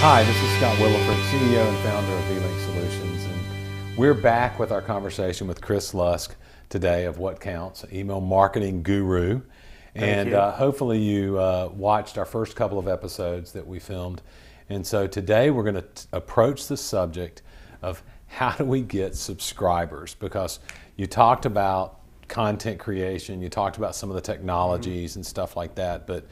Hi, this is Scott Williford, CEO and founder of vLink Solutions, and we're back with our conversation with Chris Lusk today of What Counts, email marketing guru. And hopefully you watched our first couple of episodes that we filmed. And so today we're going to approach the subject of how do we get subscribers, because you talked about content creation, you talked about some of the technologies and stuff like that, but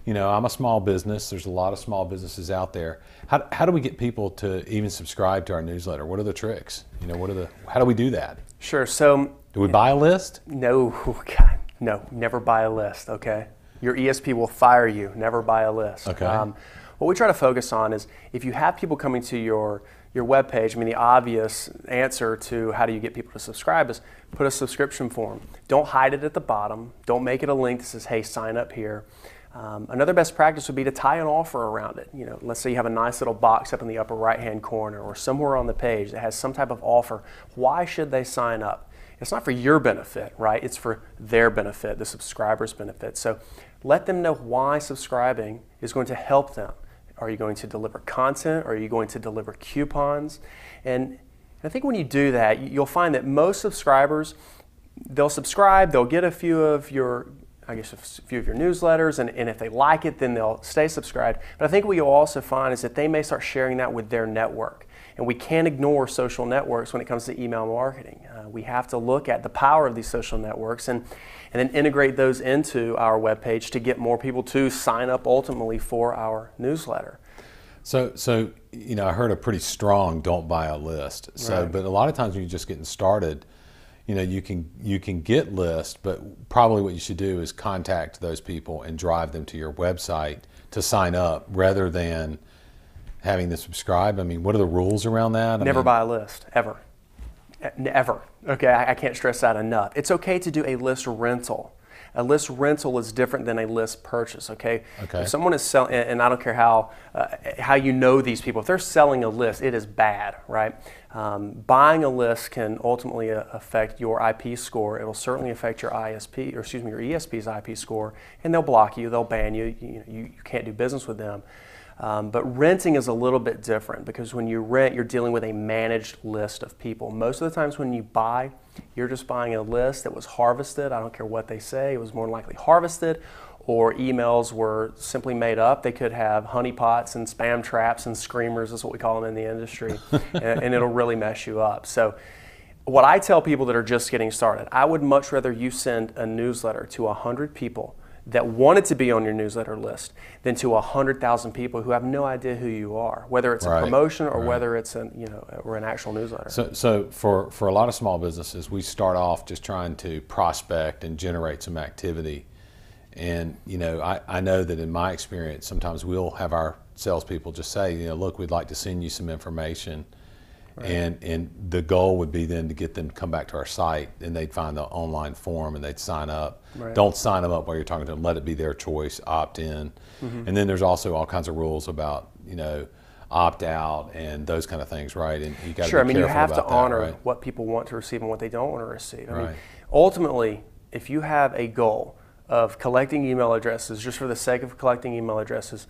you know, I'm a small business. There's a lot of small businesses out there. How do we get people to even subscribe to our newsletter? What are the tricks? You know, how do we do that? Sure. So, do we buy a list? No, God, no, never buy a list. Okay, your ESP will fire you. Never buy a list. Okay. What we try to focus on is if you have people coming to your web page. I mean, the obvious answer to how do you get people to subscribe is put a subscription form. Don't hide it at the bottom. Don't make it a link that says, "Hey, sign up here." Another best practice would be to tie an offer around it. You know, let's say you have a nice little box up in the upper right-hand corner or somewhere on the page that has some type of offer. Why should they sign up? It's not for your benefit, right? It's for their benefit, the subscriber's benefit. So let them know why subscribing is going to help them. Are you going to deliver content? Are you going to deliver coupons? And I think when you do that, you'll find that most subscribers, they'll subscribe, they'll get a few of your newsletters, and if they like it, then they'll stay subscribed. But I think what you'll also find is that they may start sharing that with their network. And we can't ignore social networks when it comes to email marketing. We have to look at the power of these social networks and then integrate those into our webpage to get more people to sign up ultimately for our newsletter. So you know, I heard a pretty strong "don't buy a list." So, Right. But a lot of times when you're just getting started, you know, you can get lists, but probably what you should do is contact those people and drive them to your website to sign up rather than having them subscribe. I mean, what are the rules around that? Never buy a list, ever. Ever. Okay, I can't stress that enough. It's okay to do a list rental. A list rental is different than a list purchase, okay? If someone is selling, and I don't care how you know these people, if they're selling a list, it is bad, right? Buying a list can ultimately affect your IP score. It will certainly affect your your ESP's IP score, and they'll block you, they'll ban you, you can't do business with them. But renting is a little bit different because when you rent, you're dealing with a managed list of people. Most of the times when you buy, you're just buying a list that was harvested. I don't care what they say, it was more than likely harvested, or emails were simply made up. They could have honeypots and spam traps and screamers, that's what we call them in the industry, and it'll really mess you up. So what I tell people that are just getting started, I would much rather you send a newsletter to 100 people that wanted to be on your newsletter list than to 100,000 people who have no idea who you are, whether it's a promotion or whether it's or an actual newsletter. So for a lot of small businesses, we start off just trying to prospect and generate some activity. And you know, I know that in my experience, sometimes we'll have our salespeople just say, you know, look, we'd like to send you some information. And the goal would be then to get them to come back to our site, and they'd find the online form and they'd sign up. Don't sign them up while you're talking to them. Let it be their choice. Opt in. And then there's also all kinds of rules about, you know, opt out and those kind of things, right? And you got to be careful about that. Sure. I mean, you have to honor what people want to receive and what they don't want to receive. I mean, ultimately, if you have a goal of collecting email addresses just for the sake of collecting email addresses,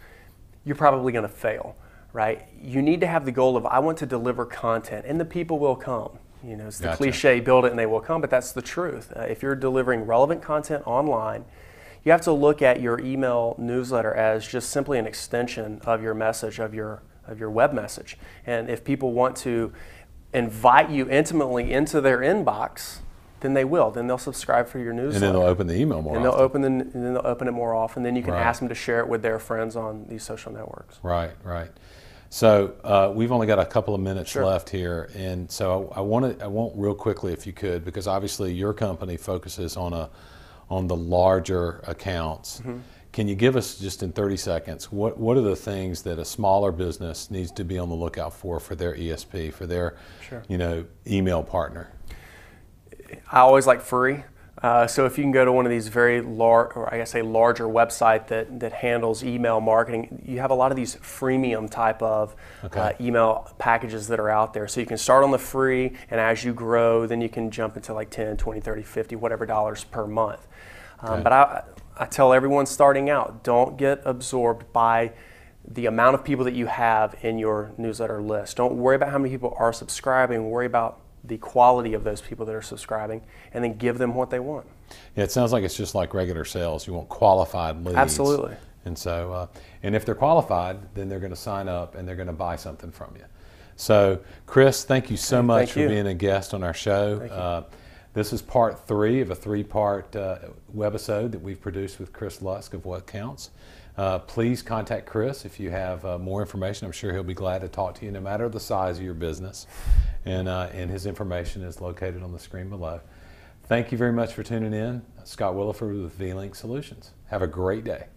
you're probably going to fail. Right? You need to have the goal of, I want to deliver content, and the people will come. You know, it's the cliche, build it and they will come, but that's the truth. If you're delivering relevant content online, you have to look at your email newsletter as just simply an extension of your message, of your web message. And if people want to invite you intimately into their inbox, then they will. Then they'll subscribe for your newsletter. And then they'll open the email more often. And then they'll open it more often. Then you can ask them to share it with their friends on these social networks. Right. So we've only got a couple of minutes left here, and so I want real quickly, if you could, because obviously your company focuses on the larger accounts. Can you give us, just in 30 seconds, what are the things that a smaller business needs to be on the lookout for their ESP, for their email partner? I always like free. So if you can go to one of these very large, or I guess a larger website that handles email marketing, you have a lot of these freemium type of email packages that are out there. So you can start on the free, and as you grow, then you can jump into like 10, 20, 30, 50, whatever dollars per month. But I tell everyone starting out, don't get absorbed by the amount of people that you have in your newsletter list. Don't worry about how many people are subscribing. Worry about the quality of those people that are subscribing, and then give them what they want. Yeah, it sounds like it's just like regular sales. You want qualified leads. Absolutely. And so, and if they're qualified, then they're going to sign up and they're going to buy something from you. So, Chris, thank you so much for being a guest on our show. This is part 3 of a 3-part webisode that we've produced with Chris Lusk of What Counts. Please contact Chris if you have more information. I'm sure he'll be glad to talk to you no matter the size of your business. And his information is located on the screen below. Thank you very much for tuning in. Scott Williford with vLink Solutions. Have a great day.